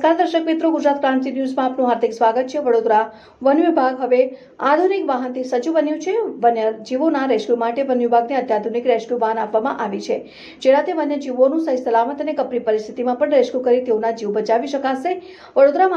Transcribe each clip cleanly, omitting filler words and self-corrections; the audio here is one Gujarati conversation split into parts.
નમસ્કાર દર્શક મિત્રો, ગુજરાત ક્રાંતિ ન્યૂઝમાં આપનું હાર્દિક સ્વાગત છે। વડોદરા વન વિભાગ હવે આધુનિક વાહનથી સજ્જ બન્યું છે। વન્યજીવોના રેસ્ક્યુ માટે વન વિભાગને અત્યાધુનિક રેસ્ક્યુ વાન આપવામાં આવી છે, જેનાથી વન્યજીવોનું સહી સલામત અને કપરી પરિસ્થિતિમાં પણ રેસ્ક્યુ કરી તેઓના જીવ બચાવી શકાશે। વડોદરા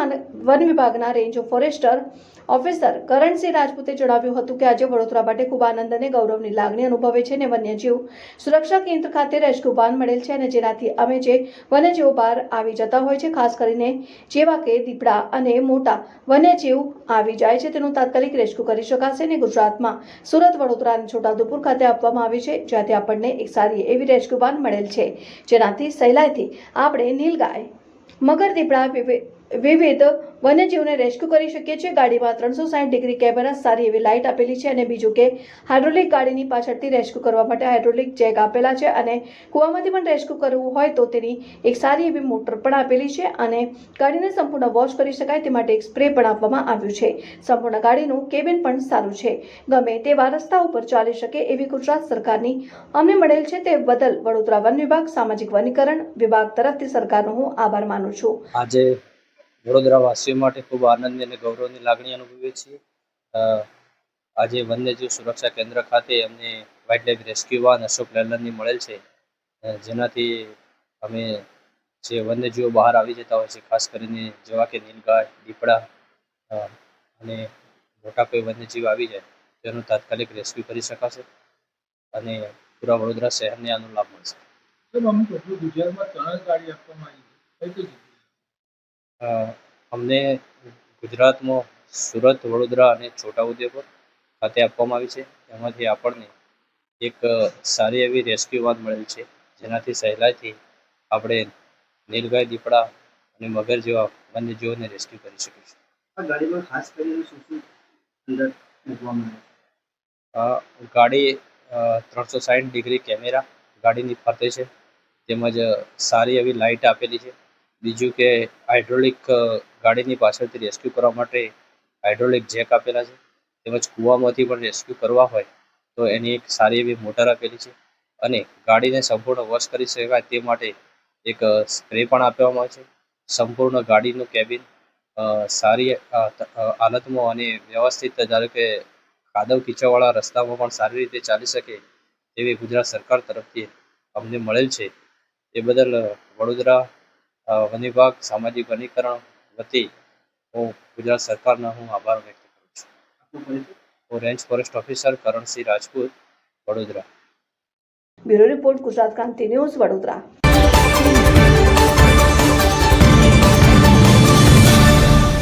વન વિભાગના રેન્જ ફોરેસ્ટર ઓફિસર કરણસિંહ રાજપૂતે જણાવ્યું હતું કે આજે વડોદરા માટે ખૂબ આનંદ અને ગૌરવની લાગણી અનુભવે છે અને વન્યજીવ સુરક્ષા કેન્દ્ર ખાતે રેસ્ક્યુ વાન મળેલ છે અને જેનાથી અમે જે વન્યજીવો બહાર આવી જતા હોય છે, ખાસ કરીને જેવા કે દીપડા અને મોટા વન્યજીવ આવી જાય છે, તેનું તાત્કાલિક રેસ્ક્યુ કરી શકાશે અને ગુજરાતમાં સુરત, વડોદરા અને છોટાઉદેપુર ખાતે આપવામાં આવી છે, જ્યાંથી આપણને એક સારી એવી રેસ્ક્યુ વાન મળેલ છે, જેનાથી સહેલાઈથી આપણે નીલગાય, મગર, દીપડા વિવિધ વન્યજીવને રેસ્ક્યુ કરી શકીએ છીએ। ગાડીમાં 360 ડિગ્રી કેમેરા, સારી એવી લાઇટ આપેલી છે અને બીજું કે હાઇડ્રોલિક ગાડીની પાછળથી રેસ્ક્યુ કરવા માટે હાઇડ્રોલિક જેક આપેલા છે અને કૂવામાંથી પણ રેસ્ક્યુ કરવું હોય તો તેની એક સારી એવી મોટર પણ આપેલી છે અને ગાડીને સંપૂર્ણ વોશ કરી શકાય તે માટે એક સ્પ્રે પણ આપવામાં આવ્યું છે। સંપૂર્ણ ગાડીનું કેબિન પણ સારું છે, ગમે તેવા રસ્તા ઉપર ચાલી શકે એવી ગુજરાત સરકારની અમને મળેલ છે, તે બદલ વડોદરા વન વિભાગ, સામાજિક વનીકરણ વિભાગ તરફથી સરકારનો હું આભાર માનું છું। આજે વડોદરા વાસીઓ માટે ખૂબ આનંદની અને ગૌરવની લાગણી અનુભવીએ છીએ। આજે વન્યજીવ સુરક્ષા કેન્દ્ર ખાતે અમને wild life rescue van Ashok લેલનની મળેલ છે, જેનાથી અમે જે વન્યજીવો બહાર આવી જતા હોય છે, ખાસ કરીને જેવા કે નીલગાય, દીપડા અને મોટા કોઈ વન્યજીવ આવી જાય તેનું તાત્કાલિક રેસ્ક્યુ કરી શકાશે અને પૂરા વડોદરા શહેરને આનો લાભ મળશે। અમને ગુજરાતમાં સુરત, વડોદરા અને છોટાઉદેપુર ખાતે આપવામાં આવી છે, એમાંથી આપણને એક સારી એવી રેસ્ક્યુ વાન મળેલ છે, જેનાથી સહેલાઈથી આપણે નીલગાય, દીપડા અને મગર જેવા વન્યજીવોને રેસ્ક્યુ કરી શકીશું। આ ગાડીમાં ખાસ કરીને શું શું અંદર મૂકવામાં આવે? ગાડી 360 ડિગ્રી કેમેરા ગાડીની ફરતે છે, તેમજ સારી એવી લાઇટ આપેલી છે। બીજું કે હાઇડ્રોલિક ગાડીની પાછળથી રેસ્ક્યુ કરવા માટે હાઇડ્રોલિક જેક આપેલા છે, તેમજ કૂવામાંથી પણ રેસ્ક્યુ કરવા હોય તો એની એક સારી એવી મોટર આપેલી છે અને ગાડીને સંપૂર્ણ વોશ કરી શકાય તે માટે એક સ્પ્રે પણ આપવામાં આવે છે। સંપૂર્ણ ગાડીનું કેબિન સારી હાલતમાં અને વ્યવસ્થિત, ધારો કે કાદવ કીચડવાળા રસ્તામાં પણ સારી રીતે ચાલી શકે તેવી ગુજરાત સરકાર તરફથી અમને મળેલ છે, એ બદલ વડોદરા વન વિભાગ, સામાજિક વનીકરણ વતી હું ગુજરાત સરકારનો આભાર વ્યક્ત કરું છું। હું range forest officer Karansinh Rajput, Vadodara. Bureau report, Gujarat ક્રાંતિ ન્યૂઝ, વડોદરા।